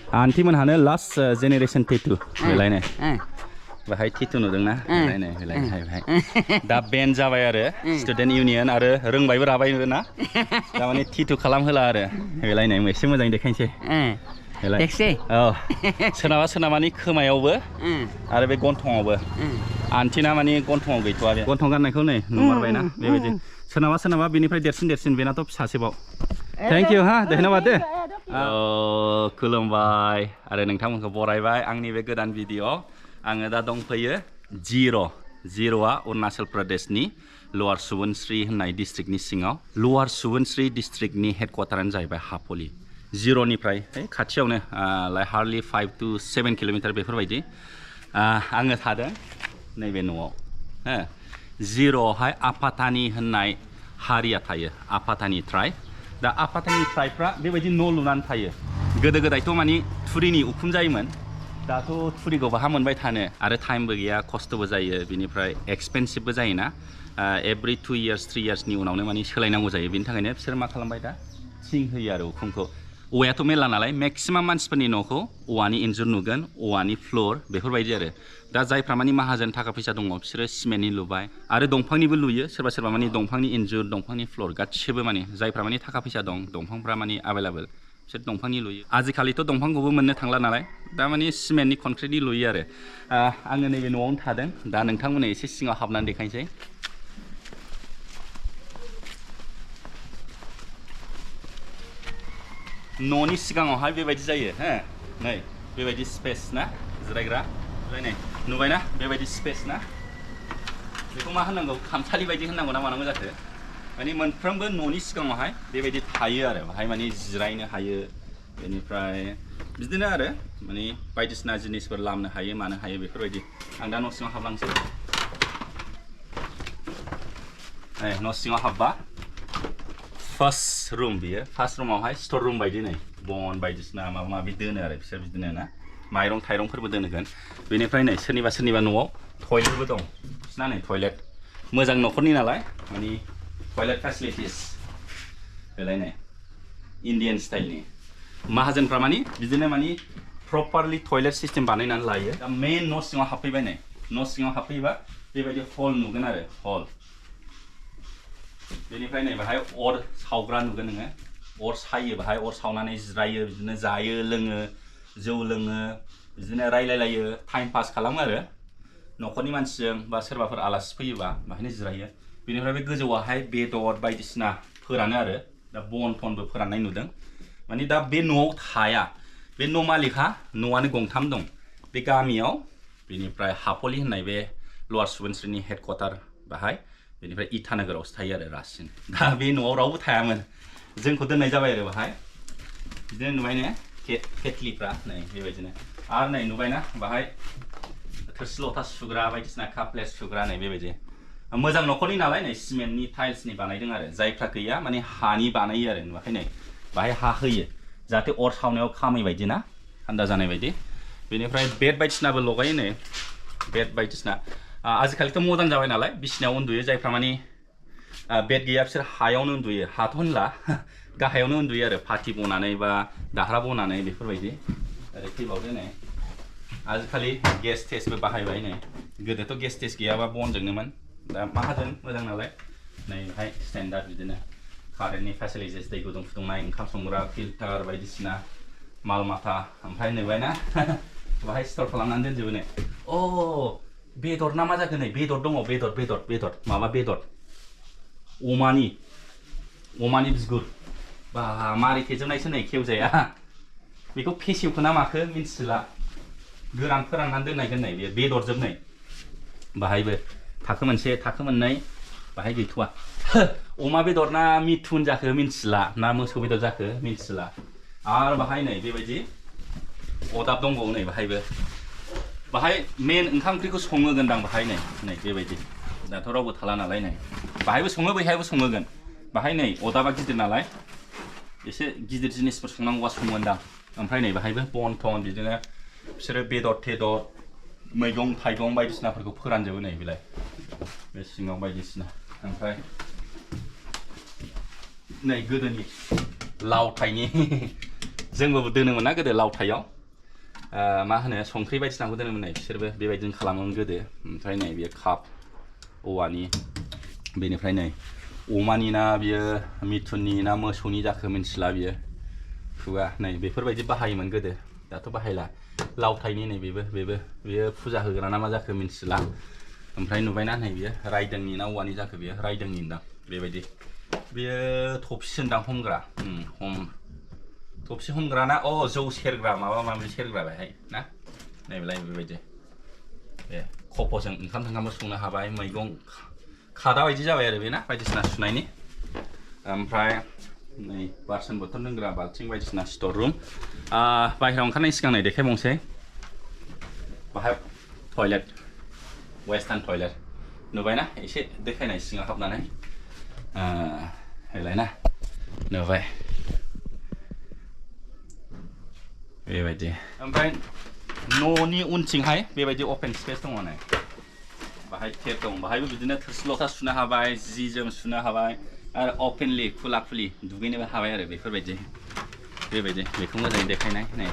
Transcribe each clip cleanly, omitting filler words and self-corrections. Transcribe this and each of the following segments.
anti मोनहानो last generation टेटु बेलायनो बाहाय टेटु नुदोंना बेलायनो बेलायनो दा बेन जाबाय आरो स्टुडेन्ट इउनियन आरो रोंबायबो राबायबो ना दा माने टेटु खालामहोला आरो बेलायनो एसे मोजाङै देखायनोसै देखसै औ सोरनाबा सोरनाबानि खोमायावबो आरो बे गन्थङावबो आन्टिना माने गन्थङाव गैथ'आ बे गन्थं गाननायखौ नै नुमारबायना बेबायदि सोरनाबा सोरनाबा बेनिफ्राय देरसिन बेनाथ' फिसासेबाव थेंक इउ हा धन्यबाद दे खुलुमबाय आरो नोंथांमोनखौ बरायबाय आंनि बे गोदान भिडिअ आङो दा दंफैयो जिर'आ अरुणाचल प्रदेशनि लवार सुबुनस्रि होननाय डिस्ट्रिक्टनि सिङाव लवार सुबुनस्रि डिस्ट्रिक्टनि हेडक्वार्टारानो जाहैबाय हापलि जिर'निफ्राय खाथियावनो लाइक हार्डलि 5 to 7 किल'मिटार बेफोरबायदि आङो थादों नैबे न'आव हो जिर'आवहाय आपातानि होननाय हारिया थायो आपातानि ट्राइब दा आपातानि ट्राइबफ्रा बेबायदि न' लुनानै थायो गोदो गोदायथ' मानि थुरिनि उखुम जायोमोन दाथ' थुरिखौ बाहा मोनबाय थानो आरो टाइमबो गैया खस्थ'बो जायो बिनिफ्राय एक्सपेन्सिभबो जायोना एभ्रि 2 years 3 yearsनि उनावनो मानि सोलायनांगौ जायो बेनि थाखायनो बिसोर मा खालामबाय दा थिं होयो आरो उखुमखौ औवायाथ' मेरला नालाय मेक्सिमाम मानसिफोरनि न'खौ औवानि इन्जुर नुगोन औवानि फ्ल'र बेफोरबायदि आरो दा जायफ्रा मानि माहाजोन थाखा फैसा दङ बिसोरो सिमेन्टनि लुबाय आरो दंफांनिबो लुयो सोरबा मानि दंफांनि इन्जुर दंफांनि फ्ल'र गासिबो मानि जायफ्रा मानि थाखा फैसा दं दंफांफ्रा मानि एभेलेबल बिसोर दंफांनि लुयो आजिखालिथ' दंफांखौबो मोननो थांला नालाय दा मानि सिमेन्टनि कनक्रिटनि लुयो आरो आङो नैबे न'आवनो थादों दा नोंथांमोननो एसे सिङाव हाबनानै देखायनोसै न'नि सिगाङावहाय बेबायदि जायो हो नै बेबायदि स्पेस ना जिरायग्रा नै नुबायना बेबायदि स्पेस ना बेखौ मा होननांगौ खामसालि बायदि होननांगौ ना मानांगौ जाखो माने मोनफ्रोमबो न'नि सिगाङावहाय बेबायदि थायो आरो बाहाय माने जिरायनो हायो बेनिफ्राय बिदिनो आरो माने बायदिसिना जिनिसफोर लामनो हायो मानो हायो बेफोरबायदि आं दा न' सिङाव हाबलांसै न' सिङाव हाबबा फार्स्ट रुम बियो फार्स्ट रुमावहाय स्ट'र रुम बायदि नै बन बायदिसिना माबा माबि दोनो आरो बिसोर बिदिनो ना माइरं थाइरंफोरबो दोनगोन बेनिफ्राय नै सोरनिबा न'आव टयलेटबो दं बिसिना नै टयलेट मोजां न'खरनि नालाय माने टयलेट फेसिलिटिस बेलाय नै इन्डियान स्टाइलनि माहाजोनफ्रा माने बिदिनो माने प्रपारलि टयलेट सिस्टेम बानायनानै लायो दा मेइन न' सिङाव हाबफैबाय नै न' सिङाव हाबफैबा बेबायदि हल नुगोन आरो हल बेनिफ्राय नै बाहाय अर सावग्रा नुगोन नोङो अर सायो बाहाय अर सावनानै जिरायो बिदिनो जायो लोङो जौ लोङो बिदिनो रायलायलायो टाइम पास खालामो आरो न'खरनि मानसिजों बा सोरबाफोर आलासि फैयोबा बाहायनो जिरायो बेनिफ्राय बे गोजौआवहाय बेदर बायदिसिना फोरानो आरो दा बन थनबो फोराननाय नुदों माने दा बे न'आव थाया बे न' मालिकहा न'आनो गंथाम दं बे गामियाव बेनिफ्राय हापलि होननाय बे लवार सुबुनस्रिनि हेडक्वार्टार बाहाय बेनिफ्राय इटानगरावसो थायो आरो रासिन दा बे न'आव रावबो थायामोन जोंखौ दोननाय जाबाय आरो बाहाय बिदिनो नुबाय ने केटलिफ्रा नै बेबायदिनो आरो नै नुबायना बाहाय थोरसि लथा सुग्रा बायदिसिना काप प्लेट सुग्रा नै बेबायदि मोजां न'खरनि नालाय नै सिमेन्टनि टाइल्सनि बानायदों आरो जायफ्रा गैया माने हानि बानायो आरो नुवाखै नै बाहाय हा होयो जाहाथे अर सावनायाव खामै बायदि ना थान्दा जानाय बायदि बेनिफ्राय बेड बायदिसिनाबो लगायो नै बेड बायदिसिना आजिखालिथ' मदार्न जाबाय नालाय बिसिनायाव उन्दुयो जायफ्रा माने बेड गैया बिसोर हायावनो उन्दुयो हाथ' होनला गाहायावनो उन्दुयो आरो पाटि बनानै बा दाह्रा बनानै बेफोरबायदि ओरै फैबावदो नै आजिखालि गेस टेसबो बाहायबाय नै गोदोथ' गेस टेस गैयाबा बनजोंनोमोन दा माहाजोन मोजां नालाय नै बेहाय स्टेन्डार्ड बिदिनो कारेन्टनि फेसिलिटिस दै गुदुं फुदुंनाय ओंखाम संग्रा फिल्टार बायदिसिना माल माथा ओमफ्राय नुबायना बाहाय स्ट'र खालामनानै दोनजोबो नै बेदर ना मा जाखो नै बेदर दङ बेदर माबा बेदर अमानि बिगुर बा मारै खेजोबनायसो नै खेवजाया बेखौ फेसेवखो ना माखो मिन्थिला गोरान फोराननानै दोननायगोन नै बेदर जोबनाय बाहायबो थाखो मोनसे थाखो मोननै बाहाय गैथ'वा अमा बेदर ना मिथुन जाखो मिन्थिला ना मोसौ बेदर जाखो मिन्थिला आरो बाहाय नै बेबायदि अदाब दंबावो नै बाहायबो बाहाय मेन ओंखाम ओंख्रिखौ सङोगोनदां बाहाय नै बेबायदि दाथ' रावबो थाला नालाय नै बाहायबो सङो बैहायबो सङोगोन बाहाय नै अदाबा गिदिर नालाय एसे गिदिर जिनिसफोर संनांगौबा सङोगोनदां ओमफ्राय नै बाहायबो बन थन बिदिनो बिसोरो बेदर थेदर मैगं थाइगं बायदिसिनाफोरखौ फोरानजोबो नै बिलाय बे सिङाव बायदिसिना ओमफ्राय नै गोदोनि लावथायनि जोंबो दोनोमोन ना गोदो लावथायाव मा होनो संख्रि बायदिसिनाखौ दोनोमोन नै बिसोरबो बेबायदिनो खालामोमोन गोदो ओमफ्राय नै बेयो काप औवानि बेनिफ्राय नै अमानि ना बियो मिथुननि ना मोसौनि जाखो मिन्थिला बियो खुगा नै बेफोरबायदि बाहायोमोन गोदो दाथ' बाहायला लावथायनि नै बेयो फुजा होग्रा ना मा जाखो मिन्थिला ओमफ्राय नुबायना नै बियो रायदोंनि ना औवानि जाखो बियो रायदोंनि दां बेबायदि बेयो थफसिसोन्दां हमग्रा थफसि हमग्रा ना जौ सेरग्रा माबा माबि सेरग्रा बेहाय ना नायलाय बेबायदि बे खफ'जों ओंखाम थोंखामबो संनो हाबाय मैगं खादा बायदि जाबाय आरो बेना बायदिसिना सुनायनि ओमफ्राय नै बासन बर्थन दोनग्रा बाल्थिं बायदिसिना स्टर रुम बाहेरायाव ओंखारनायनि सिगां नै देखायबावनोसै बाहाय टयलेट वेस्टार्न टयलेट नुबायना एसे देखायनाय सिङाव हाबनानै हैलाय ना नुबाय बेबायदि ओमफ्राय न'नि उनथिंहाय बेबायदि अपेन स्पेस दङ नै बाहाय टेप दं बाहायबो बिदिनो थोरसि लथा सुनो हाबाय जि जोम सुनो हाबाय आरो अपेनलि खुला खुलि दुगैनोबो हाबाय आरो बेफोरबायदि बेबायदि बेखौ मोजाङै देखायनाय नै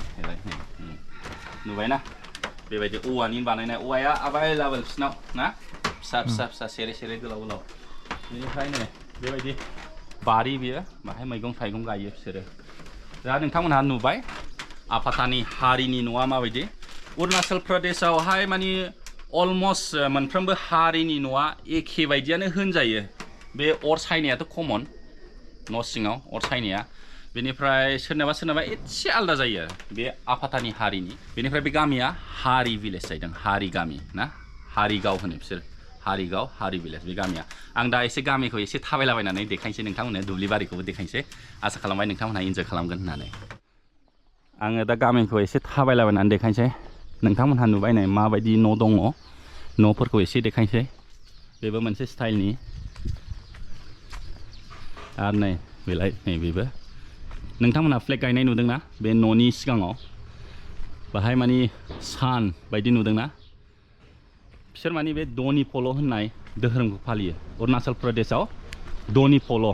नुबायना बेबायदि औवानि बानायनाय औवाया एभेलेबल बिसिनाव ना फिसा फिसा सेरे सेरे गोलाव गोलाव बेनिफ्राय नै बेबायदि बारि बियो बाहाय मैगं थाइगं गायो बिसोरो दा नोंथांमोनहा नुबाय आपातानि हारिनि न'आ माबायदि अरुणाचल प्रदेशआवहाय मानि अलमस्ट मोनफ्रोमबो हारिनि न'आ एखे बायदियानो होनजायो बे अर सायनायाथ' कमन न' सिङाव अर सायनाया बेनिफ्राय सोरनाबा एसे आलादा जायो बे आपातानि हारिनि बेनिफ्राय बे गामिया हारि भिलेज जाहैदों हारि गामि ना हारिगाव होनो बिसोर हारिगाव हारि भिलेज बे गामिया आं दा एसे गामिखौ एसे थाबायलाबायनानै देखायनोसै नोंथांमोननो दुब्लि बारिखौबो देखायनोसै आसा खालामबाय नोंथांमोनहा इन्जय खालामगोन होननानै आङो दा गामिखौ एसे थाबायलाबायनानै देखायनोसै नोंथांमोनहा नुबाय नै माबायदि न' दङ न'फोरखौ एसे देखायनोसै बेबो मोनसे स्टाइलनि आरो नै बेलाय नै बेबो नोंथांमोनहा फ्लेग गायनाय नुदोंना बे न'नि सिगाङाव बाहाय मानि सान बायदि नुदोंना बिसोर मानि बे दनि पल' होननाय धोरोमखौ फालियो अरुणाचल प्रदेशआव दनि पल'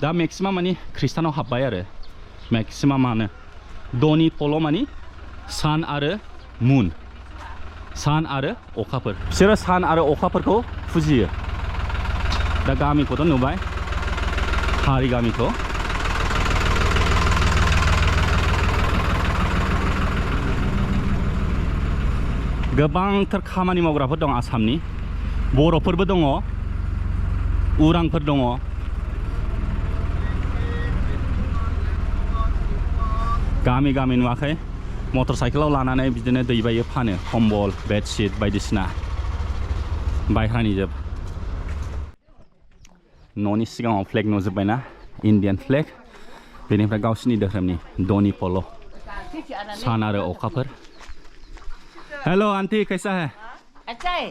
दा मेक्सिमाम मानि ख्रिस्टानाव हाबबाय आरो मेक्सिमामानो दनि पल' मानि सान आरो मुन सान आरो अखाफोर बिसोरो सान आरो अखाफोरखौ फुजियो दा गामिखौथ' नुबाय हारि गामिखौ गोबांथार खामानि मावग्राफोर दं आसामनि बर'फोरबो दङ उरांफोर दङ गामि गामि नुवाखै मटर साइकेलाव लानानै बिदिनो दैबायो फानो कम्बल बेडशीट बायदिसिना बायह्रानि जोब न'नि सिगाङाव फ्लेग नुजोब्बायना इन्डियान फ्लेग बेनिफ्राय गावसिनि धोरोमनि दनि पल' सान आरो अखाफोर हेलो आंटी कैसा है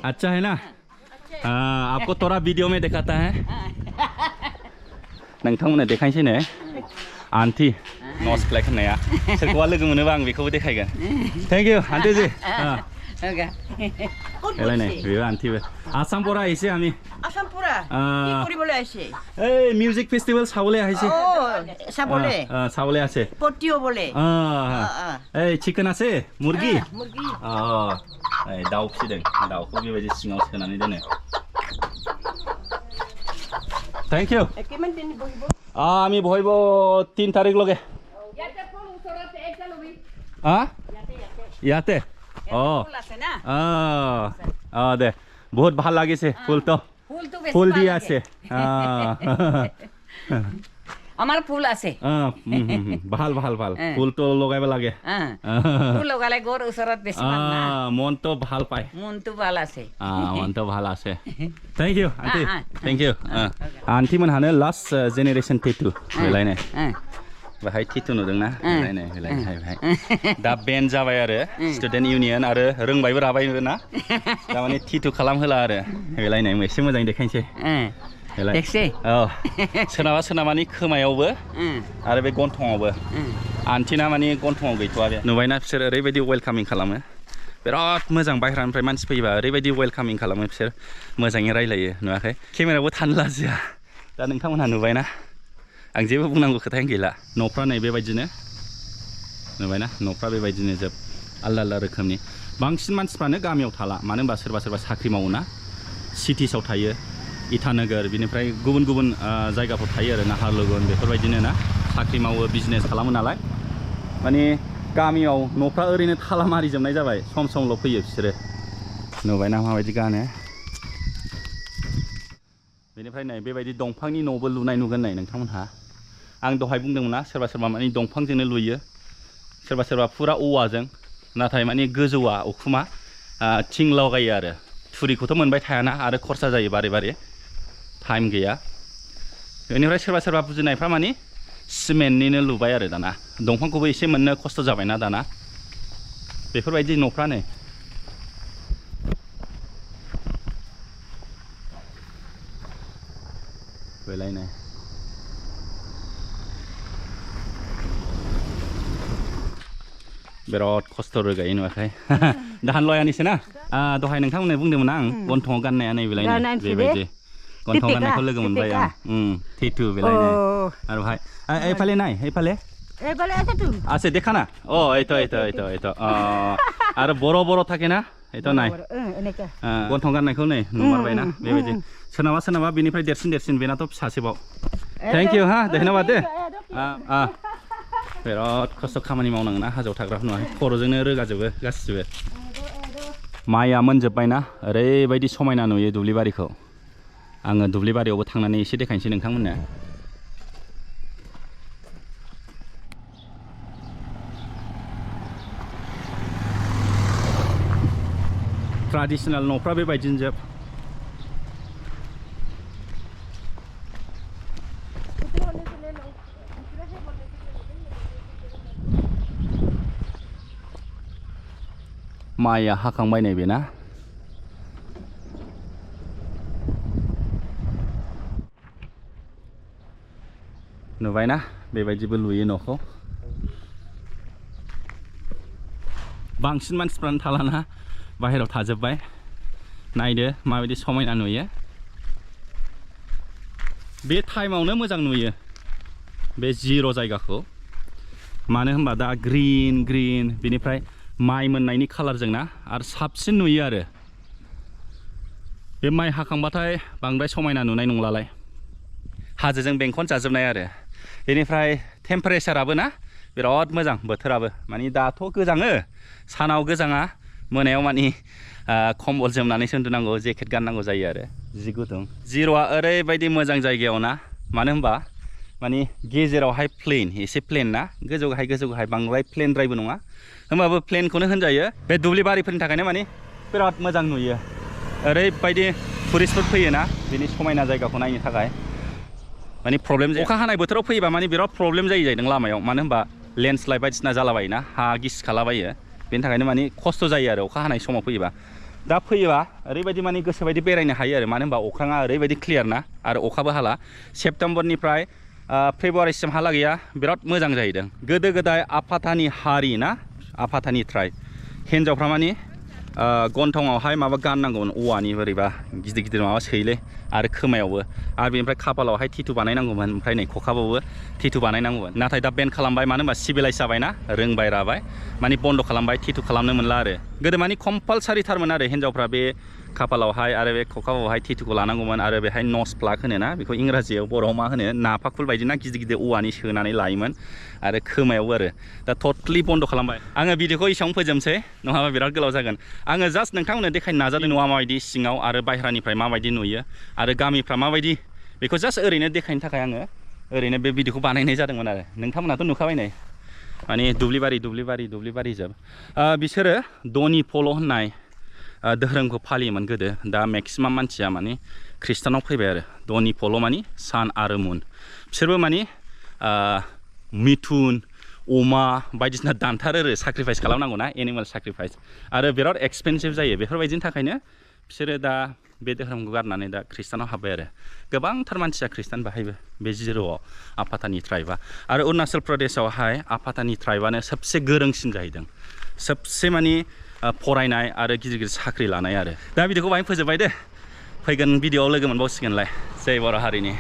अच्छा है ना आपको थोड़ा वीडियो में दिखाता है नोंथांमोननो देखायनोसै ने आंटी न'स फ्लेग होननाया सोरखौबा लोगो मोनोबा आं बेखौबो देखायगोन थैंक इउ आंटी जी নাই বিবা আন্টিবে আসাম পৰা আহিছে আমি আসাম পৰা কি কৰিবলৈ আহিছে এই মিউজিক ফেষ্টিভেল চাবলৈ আহিছে চাবলৈ আছে পটিও বলে এই চিকেন আছে মুরগি মুরগি এই দাউ फिदों दाउखौ बेबायदि सिङाव सोनानै दोनो थैंक इउ কিমান দিন বহিব আমি বহিব 3 তাৰিখ লগে ইয়াতে ফোন ওচৰতে একটা লবি ইয়াতে দে বহুত ভাল লাগিছে ফুলটো ফুল দি আছে আমাৰ ফুল আছে ভাল ভাল ভাল ফুলটো লগাইব লাগে ফুল লগালে গৰ ওচৰত বেছি ভাল না মনটো ভাল পায় মনটো ভাল আছে মনটো ভাল আছে thank you auntie thank you auntie मोनहानो लास्ट जेनेरेशन टेटु बेलायनो बाहाय टिटु नुदोंना बेलाय दा बेन जाबाय आरो स्टुडेन्ट इउनियन आरो रोंबायबो राबायबो ना दामाने टिटु खालामहोला आरो बेलायनो एसे मोजाङै देखायनोसै देखसै सोरनाबा सोरनाबानि खोमायावबो आरो बे गन्थङावबो आन्टिना मानि गन्थङाव गैथ'आ बे नुबायना बिसोर ओरैबायदि वेलकामिं खालामो बिराद मोजां बाहेरानिफ्राय मानसि फैयोबा ओरैबायदि वेलकामिं खालामो बिसोर मोजाङै रायलायो नुवाखै केमेरायावबो थानो लाजिया दा नोंथांमोनहा नुबायना आं जेबो बुंनांगौ खोथायानो गैला न'फ्रा नै बेबायदिनो नुबायना न'फ्रा बेबायदिनो जोब आलदा आलदा रोखोमनि बांसिन मानसिफ्रानो गामियाव थाला मानो होनबा सोरबा सोरबा साख्रि मावोना सिटिसाव थायो इटानगर बिनिफ्राय गुबुन गुबुन जायगाफ्राव थायो आरो नाहारलुगुन बेफोरबायदिनो ना साख्रि मावो बिजनेस खालामो नालाय माने गामियाव न'फ्रा ओरैनो थालामारि जोबनाय जाबाय सम समल' फैयो बिसोरो नुबायना माबायदि गानो बेनिफ्राय नै बेबायदि दंफांनि न'बो लुनाय नुगोन नै नोंथांमोनहा आं दहाय बुंदोंमोन ना सोरबा सोरबा माने दंफांजोंनो लुयो सोरबा सोरबा फुरा औवाजों नाथाय माने गोजौआ उखुमा थिं लगायो आरो थुरिखौथ' मोनबाय थायाना आरो खरसा जायो बारे बारे टाइम गैया बेनिफ्राय सोरबा सोरबा बुजिनायफ्रा माने सिमेन्टनिनो लुबाय आरो दाना दंफांखौबो एसे मोननो खस्थ' जाबायना दाना बेफोरबायदि न'फ्रा नै बेलायनाय बिराद खस्थ' रोगायो नुवाखै दाहान लयानिसो ना दहाय नोंथांमोननो बुंदोंमोन आं गन्थङाव गाननाया नै बेलायनाय बेबायदि गन्थङाव गाननायखौ लोगो मोनबाय आं टेटु बेलायनाय आरो भाई এইফালে নাই এইফালে আছে দেখা না ও এইটো आरो बर' बर' থাকে ना এইটো নাই गन्थं गाननायखौ नै नुमारबायना बेबायदि सोरनाबा सोरनाबा बेनिफ्राय देरसिन बेनाथ' फिसासेबाव थेंक इउ हा धन्यबाद दे बिराद खस्थ' खामानि मावनांगोन ना हाजोआव थाग्राफोर नङा खर'जोंनो रोगाजोबो गासिबो माइया मोनजोब्बायना ओरैबायदि समायना नुयो दुब्लिबारिखौ आङो दुब्लिबारियावबो थांनानै एसे देखायनोसै नोंथांमोननो ट्रेडिशनेल न'फ्रा बेबायदिनो जोब माइया हाखांबाय नै बेना नुबायना बेबायदिबो लुयो न'खौ बांसिन मानसिफ्रानो थालाना बाहेरायाव थाजोब्बाय नायदो माबायदि समायना नुयो बे टाइमावनो मोजां नुयो बे जिर' जायगाखौ मानो होनबा दा ग्रीन बेनिफ्राय माइ मोननायनि कालारजों ना आरो साबसिन नुयो आरो बे माइ हाखांबाथाय बांद्राय समायना नुनाय नंलालाय हाजोजों बेंखन जाजोबनाय आरो बेनिफ्राय टेम्पारेचाराबो ना बिराद मोजां बोथोराबो माने दाथ' गोजाङो सानाव गोजाङा मोनायाव माने कम्बल जोमनानैसो उन्दुनांगौ जेकेट गाननांगौ जायो आरो जि गुदुं जिर'आ ओरैबायदि मोजां जायगायाव ना मानो होनबा माने गेजेरावहाय प्लेन एसे प्लेन ना गोजौ गाहाय बांद्राय प्लेनद्रायबो नङा होमबाबो प्लेनखौनो होनजायो बे दुब्लिबारिफोरनि थाखायनो माने बिराद मोजां नुयो ओरैबायदि टुरिस्टफोर फैयोना बिनि समायना जायगाखौ नायनो थाखाय माने प्रब्लेम जायो अखा हानाय बोथोराव फैयोबा माने बिराद प्रब्लेम जाहैदों लामायाव मानो होनबा लेन्डस्लाइड बायदिसिना जालाबायोना हा गिसिखालाबायो बेनि थाखायनो माने खस्थ' जायो आरो अखा हानाय समाव फैयोबा दा फैयोबा ओरैबायदि माने गोसोबायदि बेरायनो हायो आरो मानो होनबा अख्राङा ओरैबायदि क्लियार ना आरो अखाबो हाला सेप्तेम्बरनिफ्राय फेब्रुवारिसिमहालागैया बिराद मोजां जाहैदों गोदो गोदाय आपातानि हारि ना आपातानि ट्राइब हिन्जावफ्रा माने गन्थङावहाय माबा गाननांगौमोन औवानि बोरैबा गिदिर माबा सोयोलै आरो खोमायावबो आरो बेनिफ्राय खाफालावहाय टिटु बानायनांगौमोन ओमफ्राय नै खखाबावबो टिटु बानायनांगौमोन नाथाय दा बेन खालामबाय मानो होनबा सिभिलाइज जाबायना रोंबाय राबाय माने बन्द' खालामबाय टिटु खालामनो मोनला आरो गोदो माने कम्पालसारिथारमोन आरो हिन्जावफ्रा बे खाफालावहाय आरो बे खखाबावहाय टिटुखौ लानांगौमोन आरो बेहाय नस प्लाग होनो ना बेखौ इंराजियाव बर'आव मा होनो नाफाखुल बायदि ना गिदिर औवानि सोनानै लायोमोन आरो खोमायावबो आरो दा टटलि बन्द' खालामबाय आङो भिडिअखौ एसेयावनो फोजोबसै नङाबा बिराद गोलाव जागोन आङो जास्ट नोंथांमोननो देखायनो नाजादों न'आ माबायदि सिङाव आरो बाहेरानिफ्राय माबायदि नुयो आरो गामिफ्रा माबायदि बेखौ जास्ट ओरैनो देखायनो थाखाय आङो ओरैनो बे भिडिअखौ बानायनाय जादोंमोन आरो नोंथांमोनाथ' नुखाबाय नै माने दुब्लिबारि जोब बिसोरो दनि पल' होननाय धोरोमखौ फालियोमोन गोदो दा मेक्सिमाम मानसिया माने ख्रिस्टानाव फैबाय आरो दनि पल' माने सान आरो मुन बिसोरबो माने मिथुन अमा बायदिसिना दानथारो आरो साक्रिफाइस खालामनांगौ ना एनिमेल साक्रिफाइस आरो बिराद एक्सपेन्सिभ जायो बेफोरबायदिनि थाखायनो बिसोरो दा बे धोरोमखौ गारनानै दा ख्रिस्टानाव हाबबाय आरो गोबांथार मानसिया ख्रिस्टान बाहायबो बे जिर'आव आपातानि ट्राइबा आरो अरुणाचल प्रदेशआवहाय आपातानि ट्राइबानो सबसे गोरोंसिन जाहैदों सबसे माने फरायनाय आरो गिदिर साख्रि लानाय आरो दा भिडिअखौ बाहाय फोजोबबाय दे फैगोन भिडिअआव लोगो मोनबावसिगोनलाय जय बर' हारिनि